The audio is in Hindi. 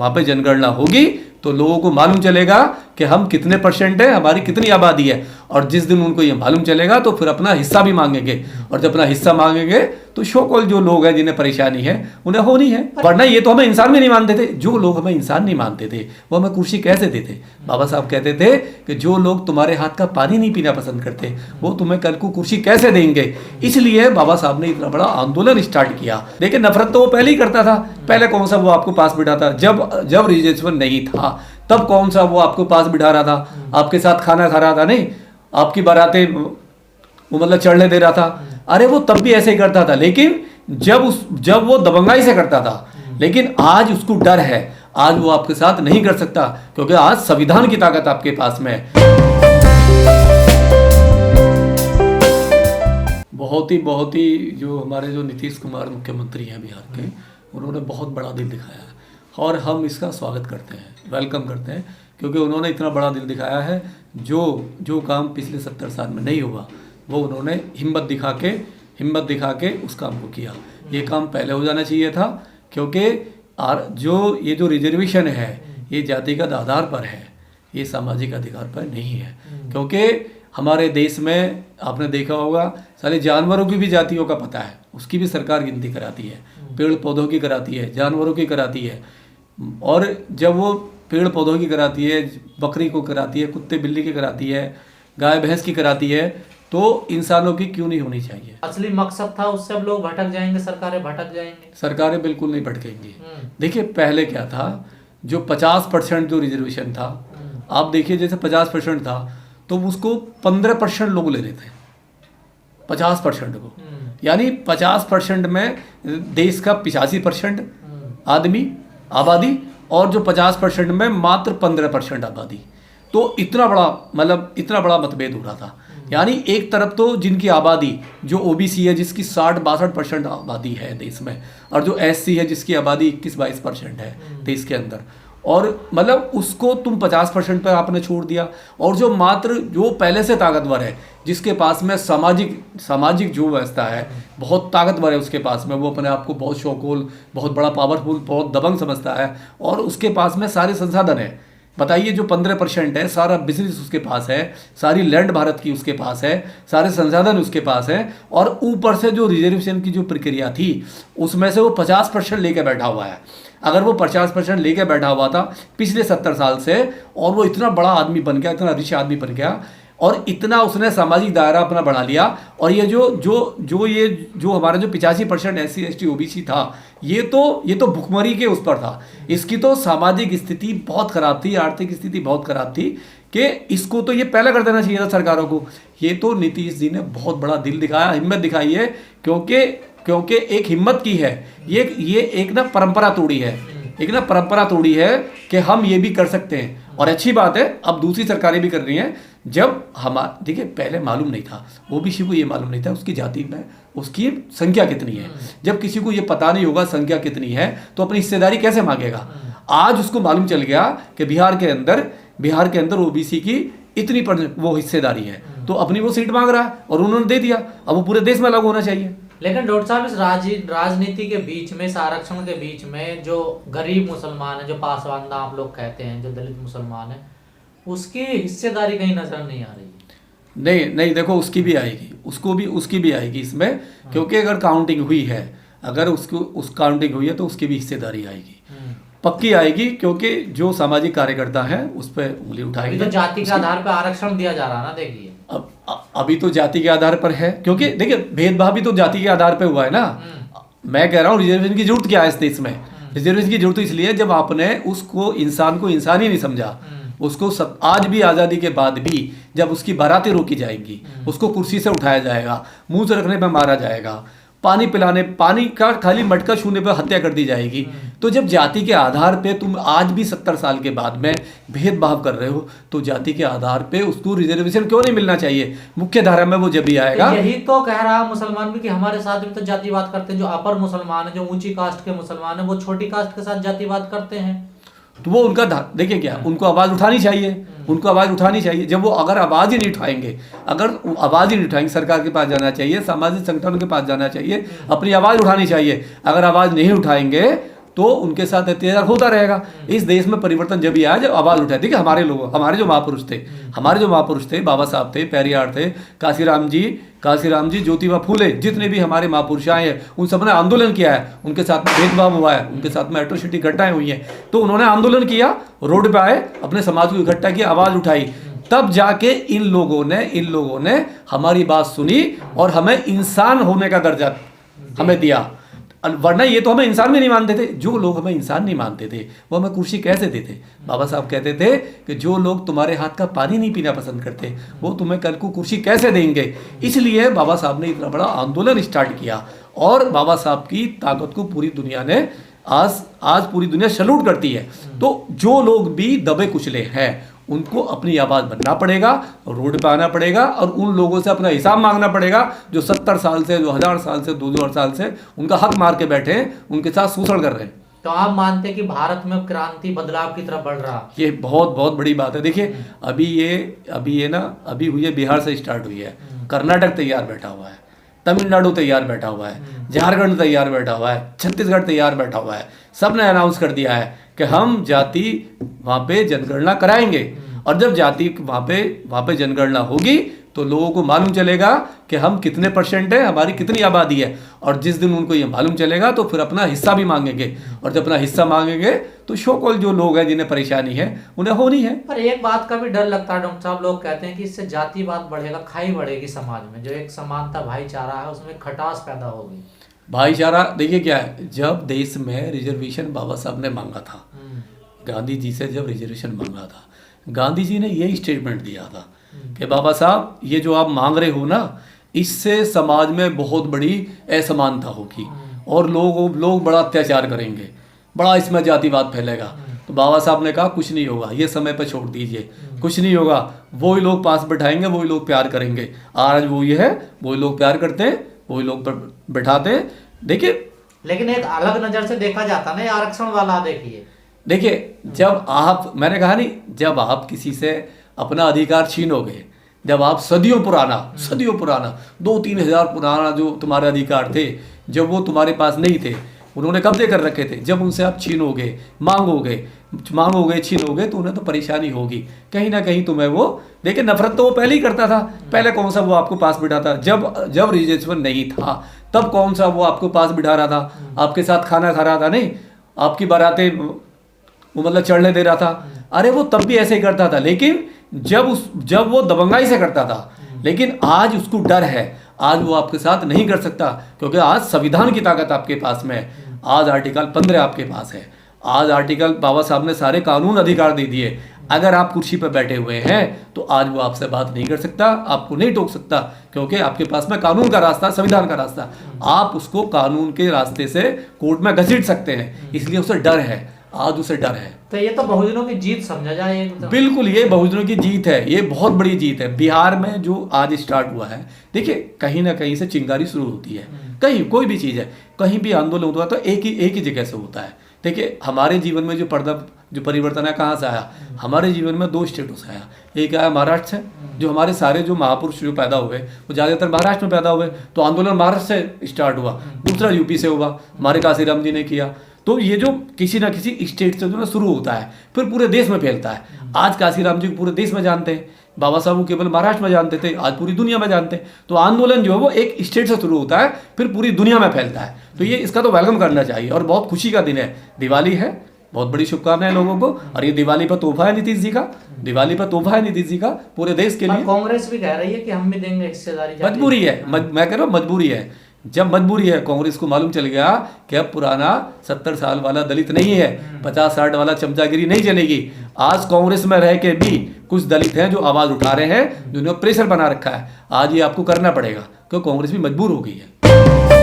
वहाँ पे जनगणना होगी तो लोगों को मालूम चलेगा कि हम कितने परसेंट है, हमारी कितनी आबादी है, और जिस दिन उनको ये मालूम चलेगा तो फिर अपना हिस्सा भी मांगेंगे, और जब अपना हिस्सा मांगेंगे तो शोकॉल जो लोग हैं जिन्हें परेशानी है उन्हें होनी है। वरना ये तो हमें इंसान भी नहीं मानते थे, जो लोग हमें इंसान नहीं मानते थे वो हमें कुर्सी कैसे देते। बाबा साहब कहते थे कि जो लोग तुम्हारे हाथ का पानी नहीं पीना पसंद करते वो तुम्हें कल को कुर्सी कैसे देंगे। इसलिए बाबा साहब ने इतना बड़ा आंदोलन स्टार्ट किया। लेकिन नफरत तो वो पहले ही करता था। पहले कौन सा वो आपको पास बिठाता, जब रिजर्वेशन नहीं था तब कौन सा वो आपको पास बिठा रहा था, आपके साथ खाना खा रहा था, नहीं आपकी बारातें वो मतलब चढ़ने दे रहा था। अरे वो तब भी ऐसे ही करता था, लेकिन जब वो दबंगाई से करता था। लेकिन आज उसको डर है, आज वो आपके साथ नहीं कर सकता क्योंकि आज संविधान की ताकत आपके पास में है। बहुत ही जो हमारे जो नीतीश कुमार मुख्यमंत्री हैं बिहार के, उन्होंने बहुत बड़ा दिल दिखाया है और हम इसका स्वागत करते हैं, वेलकम करते हैं, क्योंकि उन्होंने इतना बड़ा दिल दिखाया है। जो काम पिछले 70 साल में नहीं हुआ वो उन्होंने हिम्मत दिखा के उस काम को किया। ये काम पहले हो जाना चाहिए था, क्योंकि ये जो रिजर्वेशन है ये जातिगत आधार पर है, ये सामाजिक अधिकार पर नहीं है। क्योंकि हमारे देश में आपने देखा होगा सारे जानवरों की भी जातियों का पता है, उसकी भी सरकार गिनती कराती है, पेड़ पौधों की कराती है, जानवरों की कराती है। और जब वो पेड़ पौधों की कराती है, बकरी को कराती है, कुत्ते बिल्ली की कराती है, गाय भैंस की कराती है, तो इंसानों की क्यों नहीं होनी चाहिए। असली मकसद था, उससे अब लोग भटक जाएंगे, सरकारें भटक जाएंगी। सरकारें बिल्कुल नहीं भटकेंगी। देखिए पहले क्या था, जो 50% जो रिजर्वेशन था, आप देखिए जैसे 50% था तो उसको 15% लोग ले रहे थे 50% को, यानी 50% में देश का 85% आबादी और जो 50% में मात्र 15% आबादी। तो इतना बड़ा मतभेद हो रहा था। यानी एक तरफ तो जिनकी आबादी जो ओबीसी है जिसकी 60-62% आबादी है देश में, और जो एससी है जिसकी आबादी 21-22% है देश के अंदर, और मतलब उसको तुम 50% पर आपने छोड़ दिया। और जो पहले से ताकतवर है, जिसके पास में सामाजिक जो व्यवस्था है बहुत ताकतवर है उसके पास में, वो अपने आप को बहुत शौकोल, बहुत बड़ा पावरफुल, बहुत दबंग समझता है, और उसके पास में सारे संसाधन है। बताइए जो 15% है, सारा बिजनेस उसके पास है, सारी लैंड भारत की उसके पास है, सारे संसाधन उसके पास है, और ऊपर से जो रिजर्वेशन की जो प्रक्रिया थी उसमें से वो 50% लेके बैठा हुआ है। अगर वो 50% लेके बैठा हुआ था पिछले 70 साल से, और वो इतना बड़ा आदमी बन गया, इतना रिच आदमी बन गया, और इतना उसने सामाजिक दायरा अपना बढ़ा लिया, और ये जो हमारा जो 85% SC ST OBC था, ये तो भुखमरी के उस पर था। इसकी तो सामाजिक स्थिति बहुत खराब थी, आर्थिक स्थिति बहुत खराब थी, कि इसको तो ये पहले कर देना चाहिए था सरकारों को। ये तो नीतीश जी ने बहुत बड़ा दिल दिखाया, हिम्मत दिखाई है, क्योंकि एक हिम्मत की है, ये एक ना परंपरा तोड़ी है कि हम ये भी कर सकते हैं। और अच्छी बात है, अब दूसरी सरकारें भी कर रही हैं। देखिए पहले मालूम नहीं था, ओबीसी को ये मालूम नहीं था उसकी जाति में उसकी संख्या कितनी है। जब किसी को ये पता नहीं होगा संख्या कितनी है तो अपनी हिस्सेदारी कैसे मांगेगा। आज उसको मालूम चल गया कि बिहार के अंदर ओबीसी की इतनी वो हिस्सेदारी है, तो अपनी वो सीट मांग रहा है और उन्होंने दे दिया। अब वो पूरे देश में लागू होना चाहिए। लेकिन डॉक्टर साहब, इस राजनीति के बीच में, इस आरक्षण के बीच में जो गरीब मुसलमान है, जो पासवान आप लोग कहते हैं, जो दलित मुसलमान है, उसकी हिस्सेदारी कहीं नजर नहीं आ रही। नहीं देखो, उसकी भी आएगी इसमें, क्योंकि अगर काउंटिंग हुई है, काउंटिंग हुई है तो उसकी भी हिस्सेदारी आएगी, पक्की आएगी, क्योंकि जो सामाजिक कार्यकर्ता है उस पर उंगली उठाएंगे। तो जाति के आधार पर आरक्षण दिया जा रहा है ना, देखिए अभी तो जाति के आधार पर है, क्योंकि देखिए भेदभाव भी तो जाति के आधार पर हुआ है ना। मैं कह रहा हूँ रिजर्वेशन की जरूरत क्या है इस देश में। रिजर्वेशन की जरूरत इसलिए जब आपने उसको इंसान ही नहीं समझा, उसको आज भी आज़ादी के बाद भी जब उसकी बारातें रोकी जाएंगी, उसको कुर्सी से उठाया जाएगा, मुंह से रखने पर मारा जाएगा, पानी का खाली मटका छूने पर हत्या कर दी जाएगी। तो जब जाति के आधार पे तुम आज भी 70 साल के बाद में भेदभाव कर रहे हो, तो जाति के आधार पे उसको रिजर्वेशन क्यों नहीं मिलना चाहिए। मुख्य धारा में वो जब भी आएगा। तो यही तो कह रहा मुसलमान भी कि हमारे साथ भी तो जातिवाद करते हैं। जो अपर मुसलमान है, जो ऊंची कास्ट के मुसलमान है, वो छोटी कास्ट के साथ जातिवाद करते हैं। तो वो उनका देखिए क्या, उनको आवाज़ उठानी चाहिए। जब वो अगर आवाज़ ही नहीं उठाएंगे, सरकार के पास जाना चाहिए, सामाजिक संगठनों के पास जाना चाहिए, अपनी आवाज़ उठानी चाहिए। अगर आवाज़ नहीं उठाएंगे तो उनके साथ अत्याचार होता रहेगा। इस देश में परिवर्तन जब ही आया जब आवाज़ उठाए। देखिए हमारे लोग, हमारे जो महापुरुष थे, बाबा साहब थे, पेरियार थे, काशीराम जी, ज्योतिबा फूले, जितने भी हमारे महापुरुष आए हैं उन सब ने आंदोलन किया है। उनके साथ में भेदभाव हुआ है, उनके साथ में एट्रोसिटी घटनाएं हुई हैं, तो उन्होंने आंदोलन किया, रोड पे आए, अपने समाज को इकट्ठा किया, आवाज़ उठाई, तब जाके इन लोगों ने हमारी बात सुनी और हमें इंसान होने का दर्जा हमें दिया। वरना ये तो हमें इंसान भी नहीं मानते थे। जो लोग हमें इंसान नहीं मानते थे वो हमें कुर्सी कैसे देते? बाबा साहब कहते थे कि जो लोग तुम्हारे हाथ का पानी नहीं पीना पसंद करते वो तुम्हें कल को कुर्सी कैसे देंगे? इसलिए बाबा साहब ने इतना बड़ा आंदोलन स्टार्ट किया और बाबा साहब की ताकत को पूरी दुनिया ने आज पूरी दुनिया सैल्यूट करती है। तो जो लोग भी दबे कुचले हैं उनको अपनी आवाज़ बनना पड़ेगा, रोड पे आना पड़ेगा और उन लोगों से अपना हिसाब मांगना पड़ेगा जो 70 साल से, जो 1000 साल से, 2000 साल से उनका हक मार के बैठे हैं, उनके साथ शोषण कर रहे हैं। तो आप मानते हैं कि भारत में क्रांति बदलाव की तरफ बढ़ रहा? ये बहुत बहुत बड़ी बात है। देखिए अभी हुई है, बिहार से स्टार्ट हुई है, कर्नाटक तैयार बैठा हुआ है, तमिलनाडु तैयार बैठा हुआ है, झारखंड तैयार बैठा हुआ है, छत्तीसगढ़ तैयार बैठा हुआ है। सब ने अनाउंस कर दिया है कि हम जाति वहाँ पे जनगणना कराएंगे और जब जाति वहाँ पे जनगणना होगी तो लोगों को मालूम चलेगा कि हम कितने परसेंट है, हमारी कितनी आबादी है। और जिस दिन उनको ये मालूम चलेगा तो फिर अपना हिस्सा भी मांगेंगे और जब अपना हिस्सा मांगेंगे तो शोकॉल जो लोग हैं जिन्हें परेशानी है उन्हें होनी है। पर एक बात का भी डर लगता है डॉक्टर साहब, लोग कहते हैं कि इससे जातिवाद बढ़ेगा, खाई बढ़ेगी समाज में, जो एक समानता भाईचारा है उसमें खटास पैदा होगी। भाईचारा देखिए क्या है, जब देश में रिजर्वेशन बाबा साहब ने मांगा था, गांधी जी से जब रिजर्वेशन मांगा था, गांधी जी ने यही स्टेटमेंट दिया था कि बाबा साहब ये जो आप मांग रहे हो ना, इससे समाज में बहुत बड़ी असमानता होगी और लोग बड़ा अत्याचार करेंगे, बड़ा इसमें जातिवाद फैलेगा। तो बाबा साहब ने कहा कुछ नहीं होगा, ये समय पर छोड़ दीजिए, कुछ नहीं होगा, वही लोग पास बैठाएंगे, वही लोग प्यार करेंगे। आज वही है, वही लोग प्यार करते हैं, वही लोग बैठाते हैं। देखिए लेकिन एक अलग नज़र से देखा जाता ना आरक्षण वाला, देखिए जब आप, मैंने कहा नहीं, जब आप किसी से अपना अधिकार छीनोगे, जब आप सदियों पुराना 2-3 हज़ार पुराना जो तुम्हारे अधिकार थे, जब वो तुम्हारे पास नहीं थे, उन्होंने कब्जे कर रखे थे, जब उनसे आप छीनोगे, मांगोगे, छीनोगे तो उन्हें तो परेशानी होगी, कहीं ना कहीं तुम्हें वो, देखिए नफरत तो वो पहले ही करता था। पहले कौन सा वो आपको पास बिठाता, जब रिजर्वेशन नहीं था तब कौन सा वो आपको पास बिठा रहा था, आपके साथ खाना खा रहा था, नहीं आपकी बारातें वो मतलब चढ़ने दे रहा था, अरे वो तब भी ऐसे ही करता था। लेकिन जब वो दबंगाई से करता था, लेकिन आज उसको डर है, आज वो आपके साथ नहीं कर सकता क्योंकि आज संविधान की ताकत आपके पास में है। आज आर्टिकल 15 आपके पास है, आज आर्टिकल बाबा साहब ने सारे कानून अधिकार दे दिए। अगर आप कुर्सी पर बैठे हुए हैं तो आज वो आपसे बात नहीं कर सकता, आपको नहीं टोक सकता क्योंकि आपके पास में कानून का रास्ता, संविधान का रास्ता, आप उसको कानून के रास्ते से कोर्ट में घसीट सकते हैं, इसलिए उसे डर है, आज उसे डर है। तो ये तो बहुजनों की जीत समझा जाए। बिल्कुल ये बहुजनों की जीत है, ये बहुत बड़ी जीत है। बिहार में जो आज स्टार्ट हुआ है, देखिए कहीं ना कहीं से चिंगारी शुरू होती है, कहीं कोई भी चीज़ है, कहीं भी आंदोलन होता है तो एक ही जगह से होता है। देखिए हमारे जीवन में जो परिवर्तन है कहाँ से आया, हमारे जीवन में 2 स्टेटों से आया। एक आया महाराष्ट्र से, जो हमारे सारे जो महापुरुष जो पैदा हुए वो ज़्यादातर महाराष्ट्र में पैदा हुए, तो आंदोलन महाराष्ट्र से स्टार्ट हुआ। दूसरा यूपी से हुआ, हमारे काशीराम जी ने किया। तो ये जो किसी ना किसी स्टेट से जो ना शुरू होता है फिर पूरे देश में फैलता है। आज काशीराम जी को पूरे देश में जानते हैं, बाबा साहब को केवल महाराष्ट्र में जानते थे, आज पूरी दुनिया में जानते हैं। तो आंदोलन जो है वो एक स्टेट से शुरू होता है फिर पूरी दुनिया में फैलता है। तो ये इसका तो वेलकम करना चाहिए और बहुत खुशी का दिन है, दिवाली है, बहुत बड़ी शुभकामनाएं लोगों को। और ये दिवाली पर तोहफा है नीतीश जी का, दिवाली पर तोहफा है नीतीश जी का पूरे देश के लिए। कांग्रेस भी कह रही है कि हम भी देंगे हिस्सेदारी। मजबूरी है, मैं कह रहा हूँ मजबूरी है। जब मजबूरी है, कांग्रेस को मालूम चल गया कि अब पुराना 70 साल वाला दलित नहीं है, 50-60 वाला चमचागिरी नहीं चलेगी। आज कांग्रेस में रह के भी कुछ दलित हैं जो आवाज़ उठा रहे हैं, जिन्होंने प्रेशर बना रखा है। आज ये आपको करना पड़ेगा क्योंकि कांग्रेस भी मजबूर हो गई है।